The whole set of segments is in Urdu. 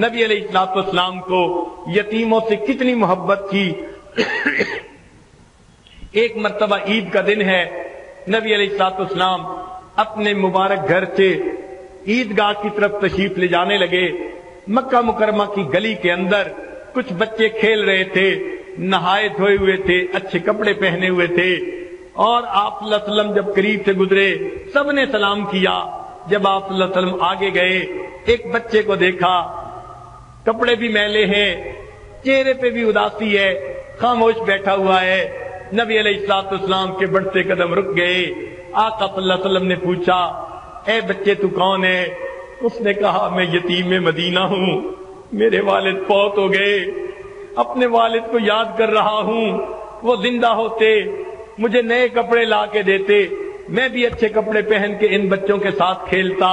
نبی علیہ الصلوۃ والسلام کو یتیموں سے کتنی محبت تھی۔ ایک مرتبہ عید کا دن ہے، نبی علیہ الصلوۃ والسلام اپنے مبارک گھر سے عیدگاہ کی طرف تشریف لے جانے لگے۔ مکہ مکرمہ کی گلی کے اندر کچھ بچے کھیل رہے تھے، نہائے دھوئے ہوئے تھے، اچھے کپڑے پہنے ہوئے تھے، اور آپ صلی اللہ علیہ وسلم جب قریب سے گزرے سب نے سلام کیا۔ جب آپ صلی اللہ علیہ وسلم آگے گئے، ایک بچے کو دیکھا، کپڑے بھی میلے ہیں، چہرے پہ بھی اداسی ہے، خاموش بیٹھا ہوا ہے۔ نبی علیہ الصلوۃ والسلام کے بڑھتے قدم رک گئے۔ آقا صلی اللہ علیہ وسلم نے پوچھا، اے بچے تو کون ہے؟ اس نے کہا، میں یتیم مدینہ ہوں، میرے والد فوت ہو گئے، اپنے والد کو یاد کر رہا ہوں، وہ زندہ ہوتے مجھے نئے کپڑے لا کے دیتے، میں بھی اچھے کپڑے پہن کے ان بچوں کے ساتھ کھیلتا،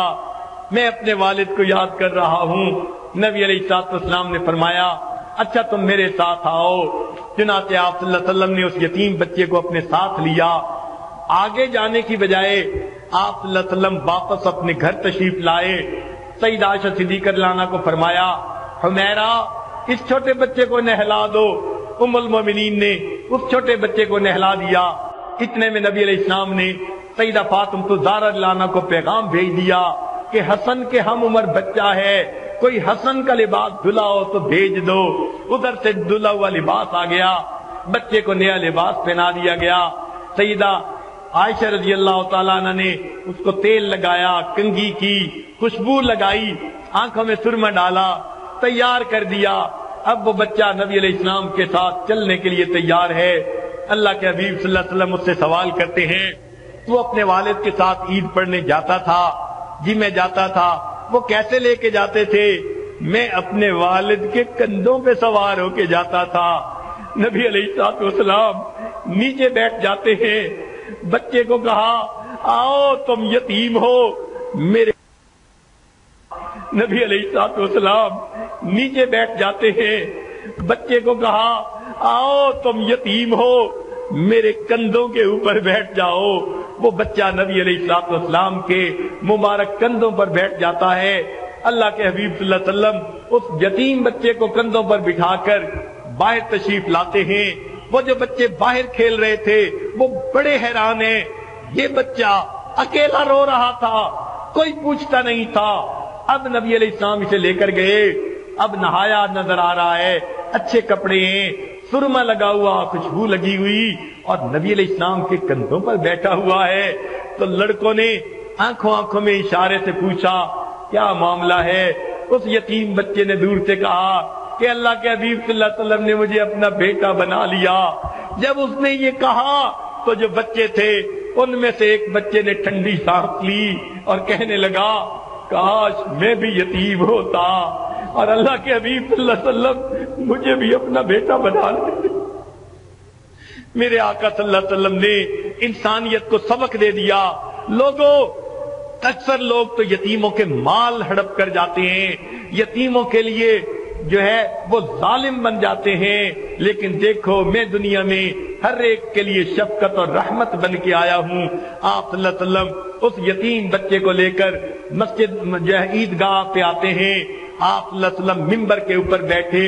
میں اپنے والد کو یاد کر رہا ہوں۔ نبی علیہ الصلوۃ والسلام نے فرمایا، اچھا تم میرے ساتھ آؤ۔ چنانچہ آپ صلی اللہ علیہ وسلم نے اس یتیم بچے کو اپنے ساتھ لیا۔ آگے جانے کی بجائے آپ صلی اللہ علیہ وسلم واپس اپنے گھر تشریف لائے۔ سیدہ عائشہ صدیقہ رضی اللہ عنہا کو فرمایا، حمیرہ اس چھوٹے بچے کو نہلا دو۔ ام المومنین نے اس چھوٹے بچے کو نہلا دیا۔ اتنے میں نبی علیہ السلام نے سیدہ فاطمہ الزہرا رضی اللہ عنہا کو پیغام بھیج دیا کہ حسن کے ہم عمر بچہ ہے، کوئی حسن کا لباس دھلا ہو تو بھیج دو۔ ادھر سے دھلا ہوا لباس آ گیا، بچے کو نیا لباس پہنا دیا گیا۔ سیدہ عائشہ رضی اللہ تعالیٰ عنہ نے اس کو تیل لگایا، کنگھی کی، خوشبو لگائی، آنکھوں میں سرما ڈالا، تیار کر دیا۔ اب وہ بچہ نبی علیہ السلام کے ساتھ چلنے کے لیے تیار ہے۔ اللہ کے حبیب صلی اللہ علیہ وسلم اس سے سوال کرتے ہیں، وہ اپنے والد کے ساتھ عید پڑھنے جاتا تھا؟ جی میں جاتا تھا۔ وہ کیسے لے کے جاتے تھے؟ میں اپنے والد کے کندھوں پہ سوار ہو کے جاتا تھا۔ نبی علیہ الصلوۃ والسلام نیچے بیٹھ جاتے ہیں۔ بچے کو کہا، آؤ تم یتیم ہو میرے۔ نبی علیہ الصلوۃ والسلام نیچے بیٹھ جاتے ہیں۔ بچے کو کہا، آؤ تم یتیم ہو میرے کندھوں کے اوپر بیٹھ جاؤ۔ وہ بچہ نبی علیہ الصلوۃ والسلام کے مبارک کندھوں پر بیٹھ جاتا ہے۔ اللہ کے حبیب صلی اللہ علیہ وسلم اس یتیم بچے کو کندھوں پر بٹھا کر باہر تشریف لاتے ہیں۔ وہ جو بچے باہر کھیل رہے تھے وہ بڑے حیران ہیں، یہ بچہ اکیلا رو رہا تھا، کوئی پوچھتا نہیں تھا۔ اب نبی علیہ السلام اسے لے کر گئے، اب نہایا نظر آ رہا ہے، اچھے کپڑے ہیں، سرما لگا ہوا، خوشبو لگی ہوئی، اور نبی علیہ السلام کے کندھوں پر بیٹھا ہوا ہے۔ تو لڑکوں نے آنکھوں میں اشارے سے پوچھا، کیا معاملہ ہے؟ اس یتیم بچے نے دور سے کہا کہ اللہ کے حبیب صلی اللہ علیہ وسلم نے مجھے اپنا بیٹا بنا لیا۔ جب اس نے یہ کہا تو جو بچے تھے ان میں سے ایک بچے نے ٹھنڈی سانس لی اور کہنے لگا، کاش میں بھی یتیم ہوتا اور اللہ کے حبیب صلی اللہ علیہ وسلم مجھے بھی اپنا بیٹا بنا لیتے۔ میرے آقا صلی اللہ علیہ وسلم نے انسانیت کو سبق دے دیا۔ لوگوں، اکثر لوگ تو یتیموں کے مال ہڑپ کر جاتے ہیں، یتیموں کے لیے جو ہے وہ ظالم بن جاتے ہیں، لیکن دیکھو میں دنیا میں ہر ایک کے لیے شفقت اور رحمت بن کے آیا ہوں۔ آپ صلی اللہ علیہ وسلم اس یتیم بچے کو لے کر مسجد جو ہے عیدگاہ پہ آتے ہیں۔ آپ صلی اللہ علیہ وسلم ممبر کے اوپر بیٹھے،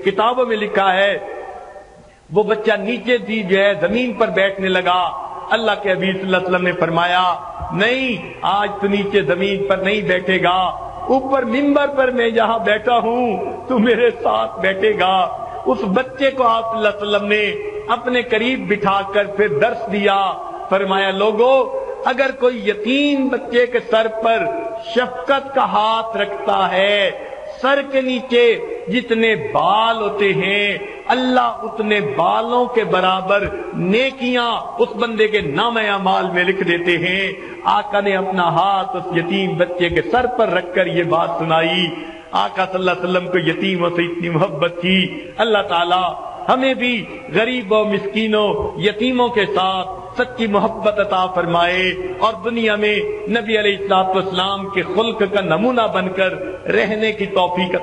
کتابوں میں لکھا ہے وہ بچہ نیچے دی جو ہے زمین پر بیٹھنے لگا۔ اللہ کے حبیب صلی اللہ علیہ وسلم نے فرمایا، نہیں آج تو نیچے زمین پر نہیں بیٹھے گا، اوپر ممبر پر میں جہاں بیٹھا ہوں تو میرے ساتھ بیٹھے گا۔ اس بچے کو آپ صلی اللہ علیہ وسلم نے اپنے قریب بٹھا کر پھر درس دیا۔ فرمایا، لوگوں اگر کوئی یتیم بچے کے سر پر شفقت کا ہاتھ رکھتا ہے، سر کے نیچے جتنے بال ہوتے ہیں اللہ اتنے بالوں کے برابر نیکیاں اس بندے کے نامہ اعمال میں لکھ دیتے ہیں۔ آقا نے اپنا ہاتھ اس یتیم بچے کے سر پر رکھ کر یہ بات سنائی۔ آقا صلی اللہ علیہ وسلم کو یتیموں سے اتنی محبت تھی۔ اللہ تعالی ہمیں بھی غریبوں، مسکینوں، یتیموں کے ساتھ سچی محبت عطا فرمائے اور دنیا میں نبی علیہ الصلوۃ والسلام کے خلق کا نمونہ بن کر رہنے کی توفیق عطا